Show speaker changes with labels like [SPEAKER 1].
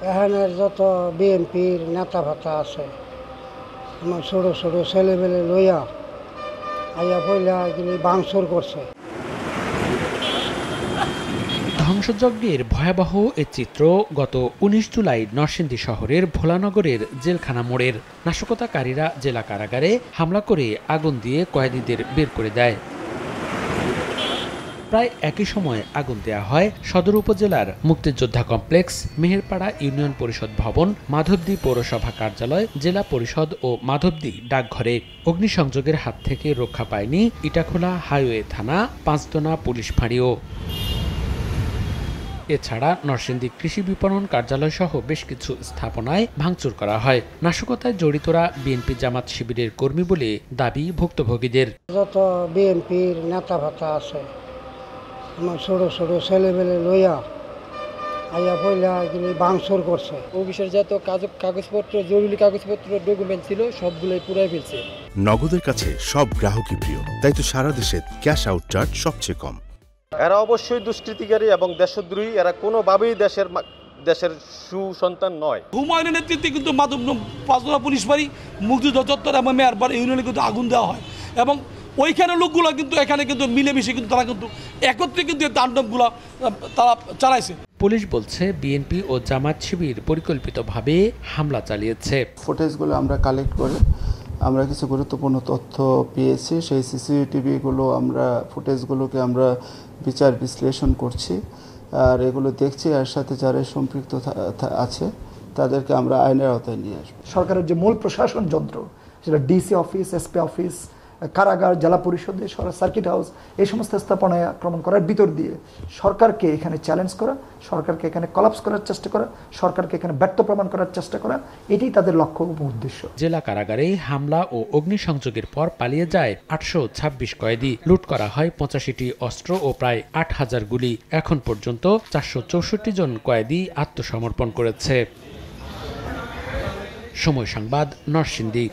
[SPEAKER 1] এখানের যত বিএনপির নেতা ভাতা আছে আমার ছোট ছোট ছেলেমেলে লইয়া আইয়া পয়লা গেলে ভাঙচুর করছে।
[SPEAKER 2] ধ্বংসযজ্ঞের ভয়াবহ এ চিত্র গত ১৯ জুলাই নরসিংদী শহরের ভোলানগরের জেলখানা মোড়ের। নাশকতাকারীরা জেলা কারাগারে হামলা করে আগুন দিয়ে কয়েদিদের বের করে দেয়। প্রায় একই সময়ে আগুন দেয়া হয় সদর উপজেলার মুক্তিযোদ্ধা কমপ্লেক্স, মেহেরপাড়া ইউনিয়ন পরিষদ ভবন, মাধবদী পৌরসভা কার্যালয়, জেলা পরিষদ ও মাধবদী ডাকঘরে। অগ্নিসংযোগের হাত থেকে রক্ষা পায়নি ইটাখোলা হাইওয়ে থানা, পাঁচদোনা পুলিশ ফাঁড়িও। এছাড়া নরসিংদী কৃষি বিপণন কার্যালয় সহ বেশ কিছু স্থাপনায় ভাঙচুর করা হয়। নাশকতায় জড়িতরা বিএনপি জামাত শিবিরের কর্মী বলে দাবি ভুক্তভোগীদের।
[SPEAKER 1] যত বিএনপির নেতা ভাতা আছে আমার ছোট ছোট ছেলেমেলে লইয়া আইয়া পয়লা গেলে ভাঙচুর করছে।
[SPEAKER 3] অফিসের যত কাগজপত্র, জরুরি কাগজপত্র, ডকুমেন্ট ছিল সবগুলোই পুরাই ফেলছে।
[SPEAKER 4] নগদের কাছে সব গ্রাহকই প্রিয়, তাই তো সারা দেশে ক্যাশ আউট চার্জ সবচেয়ে কম।
[SPEAKER 5] এরা অবশ্যই দুষ্কৃতিকারী এবং দেশদ্রোহী। এরা কোনোভাবেই দেশের সুসন্তান নয়।
[SPEAKER 6] হুমায়ুনের নেতৃত্বে কিন্তু পাঁচদোনা পুলিশ বাড়ি, মুক্তিযোদ্ধা চত্বর এবং মেয়রপাড়া ইউনিয়নে কিন্তু আগুন দেওয়া হয় এবং ওইখানে লোকগুলো কিন্তু এখানে কিন্তু মিলেমিশে কিন্তু তারা কিন্তু একত্রে কিন্তু এই তাণ্ডবগুলো তারা চালাইছে।
[SPEAKER 2] পুলিশ বলছে বিএনপি ও জামাত শিবির পরিকল্পিতভাবে হামলা চালিয়েছে।
[SPEAKER 7] ফুটেজগুলো আমরা কালেক্ট করে আমরা কিছু গুরুত্বপূর্ণ তথ্য পেয়েছি। সেই সিসিটিভিগুলো ফুটেজগুলোকে আমরা বিচার বিশ্লেষণ করছি আর এগুলো দেখছি। এর সাথে যারা সম্পৃক্ত আছে তাদেরকে আমরা আইনের আওতায় নিয়ে আসবো।
[SPEAKER 8] সরকারের যে মূল প্রশাসন যন্ত্র, সেটা ডিসি অফিস, এসপি অফিস, কারাগার, জেলা পরিষদে, সার্কিট হাউস, এই সমস্ত স্থাপনায় আক্রমণ করার ভিতর দিয়ে সরকারকে এখানে চ্যালেঞ্জ করা, সরকারকে এখানে কলাপস করার চেষ্টা করা, সরকারকে এখানে ব্যর্থ প্রমাণ করার চেষ্টা করা, এটাই তাদের লক্ষ্য ও উদ্দেশ্য।
[SPEAKER 2] জেলা কারাগারে হামলা ও অগ্নিসংযোগের পর পালিয়ে যায় ৮২৬ কয়েদি। লুট করা হয় ৮৫টি অস্ত্র ও প্রায় ৮,০০০ গুলি। এখন পর্যন্ত ৪৬৪ জন কয়েদি আত্মসমর্পণ করেছে। সময় সংবাদ, নরসিংদী।